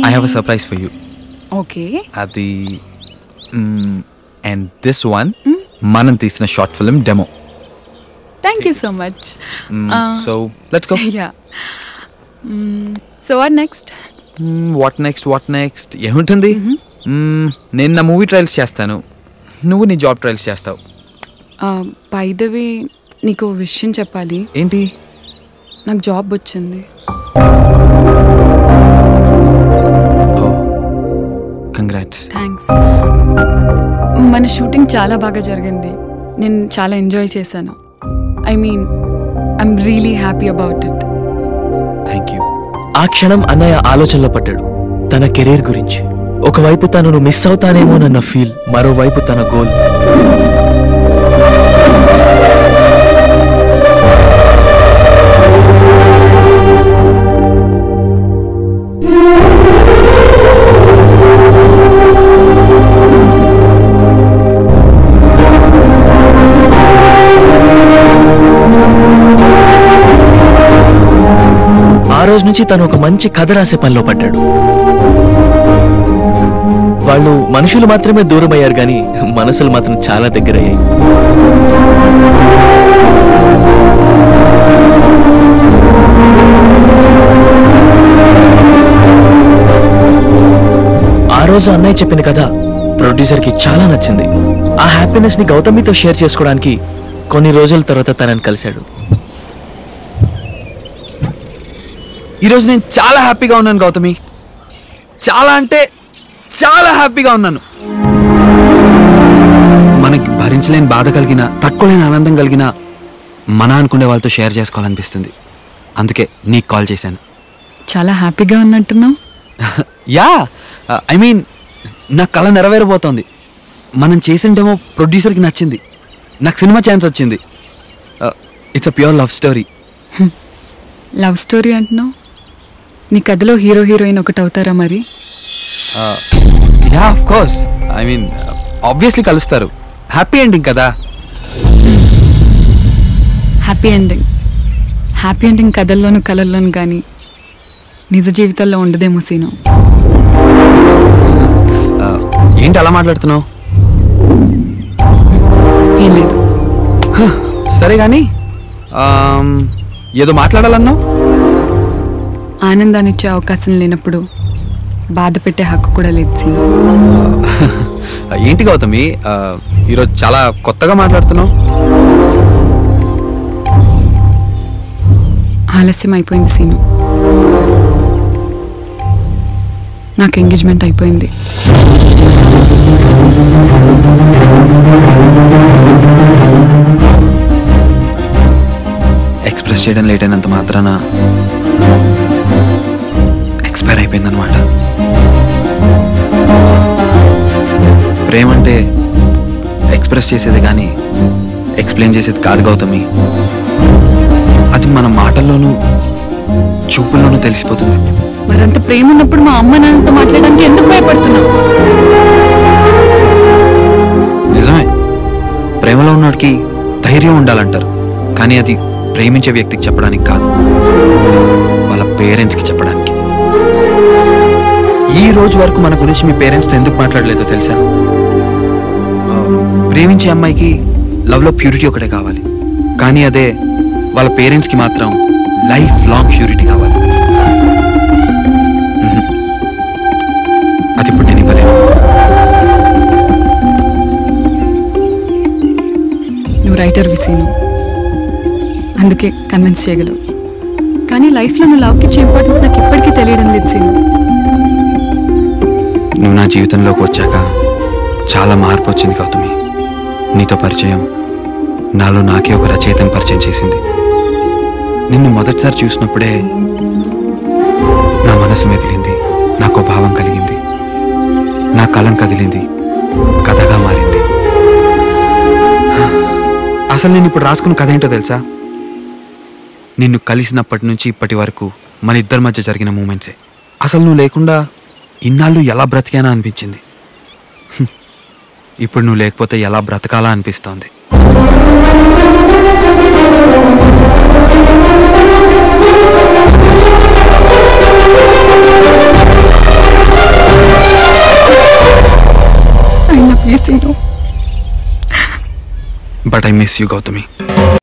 I have a surprise for you. Okay. Adi and this one మనం తీసిన short film demo. Thank you so much. So let's go. Yeah. So what next? ఏముంటుంది? నేను నా movie trials చేస్తాను, నువ్వు నీ job trials చేస్తావు. By the way నీకు విషయం చెప్పాలి. ఏంటి? నాకు జాబ్ వచ్చింది. కంగ్రాట్స్. థ్యాంక్స్. మన షూటింగ్ చాలా బాగా జరిగింది, నేను చాలా ఎంజాయ్ చేశాను. I'm really happy about it. Thank you. ఆ క్షణం అన్నయ్య ఆలోచనలో పడ్డాడు తన కెరీర్ గురించి. ఒకవైపు తనను మిస్ అవుతానేమోనన్న ఫీల్, మరోవైపు తన గోల్. ఆ రోజు నుంచి తను ఒక మంచి కథ రాసే పనిలో పడ్డాడు. వాళ్ళు మనుషులు మాత్రమే దూరం అయ్యారు కానీ మనసులు మాత్రం చాలా దగ్గరయ్యాయి. ఆ రోజు అన్నయ్య చెప్పిన కథ ప్రొడ్యూసర్ కి చాలా నచ్చింది. ఆ హ్యాపీనెస్ ని గౌతమితో షేర్ చేసుకోవడానికి కొన్ని రోజుల తర్వాత తనని కలిశాడు. ఈరోజు నేను చాలా హ్యాపీగా ఉన్నాను గౌతమి, చాలా అంటే చాలా హ్యాపీగా ఉన్నాను. మనకి భరించలేని బాధ కలిగిన, తట్టుకోలేని ఆనందం కలిగిన మన అనుకునే వాళ్ళతో షేర్ చేసుకోవాలనిపిస్తుంది. అందుకే నీకు కాల్ చేశాను. చాలా హ్యాపీగా ఉన్నట్టున్నావు. యా, నా కళ నెరవేరబోతోంది. మనం చేసిన డెమో ప్రొడ్యూసర్కి నచ్చింది, నాకు సినిమా ఛాన్స్ వచ్చింది. It's a pure love story. Love story అంటున్నావు? నీ కథలో హీరో హీరోయిన్ ఒకటి అవుతారా మరి? Yeah, of course. ఆబ్వియస్లీ కలుస్తారు. హ్యాపీ ఎండింగ్ కదా. హ్యాపీ ఎండింగ్ కథల్లోనూ కళల్లోనూ కానీ నిజ జీవితాల్లో ఉండదేమో సీను. ఏంటి అలా మాట్లాడుతున్నావు? ఏం లేదు. సరే కానీ ఏదో మాట్లాడాలన్నావు. ఆనందాన్ని ఇచ్చే అవకాశం లేనప్పుడు బాధ పెట్టే హక్కు కూడా లేదు సీను. ఏంటి గౌతమి, ఈరోజు చాలా కొత్తగా మాట్లాడుతున్నావు. ఆలస్యం అయిపోయింది సీను, నాకు ఎంగేజ్మెంట్ అయిపోయింది. ఎక్స్ప్రెస్ చేయడం లేట్ అయినంత మాత్రాన ఎక్స్పైర్ అయిపోయిందనమాట. ప్రేమ అంటే ఎక్స్ప్రెస్ చేసేది కానీ ఎక్స్ప్లెయిన్ చేసేది కాదు గౌతమి. అది మన మాటల్లోనూ చూపుల్లోనూ తెలిసిపోతుంది. మరంత ప్రేమ ఉన్నప్పుడు మా అమ్మ నాన్నతో మాట్లాడడానికి ఎందుకు భయపడుతున్నావు? నిజమే, ప్రేమలో ఉన్నవాడికి ధైర్యం ఉండాలంటారు, కానీ అది ప్రేమించే వ్యక్తికి చెప్పడానికి కాదు, వాళ్ళ పేరెంట్స్కి చెప్పడానికి. ఈ రోజు వరకు మన గురించి మీ పేరెంట్స్తో ఎందుకు మాట్లాడలేదో తెలుసా? ప్రేమించే అమ్మాయికి లవ్లో ప్యూరిటీ ఒకటే కావాలి, కానీ అదే వాళ్ళ పేరెంట్స్కి మాత్రం లైఫ్ లాంగ్ ప్యూరిటీ కావాలి. అది ఇప్పుడు నేను ఇవ్వలేను. నువ్వు రైటర్ విసీను, అందుకే కన్విన్స్ చేయగలవు, కానీ లైఫ్లో నువ్వు లవ్కి ఇచ్చే ఇంపార్టెన్స్ నాకు ఇప్పటికీ తెలియడం లేదు సీను. నువ్వు నా జీవితంలోకి వచ్చాక చాలా మార్పు వచ్చింది గౌతమి. నీతో పరిచయం నాలో నాకే ఒక రచయితను పరిచయం చేసింది. నిన్ను మొదటిసారి చూసినప్పుడే నా మనసు మెదిలింది, నాకు భావం కలిగింది, నా కలం కదిలింది, కథగా మారింది. అసలు నేను ఇప్పుడు రాసుకున్న కథ ఏంటో తెలుసా? నిన్ను కలిసినప్పటి నుంచి ఇప్పటి వరకు మన ఇద్దరి మధ్య జరిగిన మూమెంట్సే. అసలు నువ్వు లేకుండా ఇన్నాళ్ళు ఎలా బ్రతికానా అనిపించింది. ఇప్పుడు నువ్వు లేకపోతే ఎలా బ్రతకాలా అనిపిస్తోంది. Sinu. But I miss you, Gautami.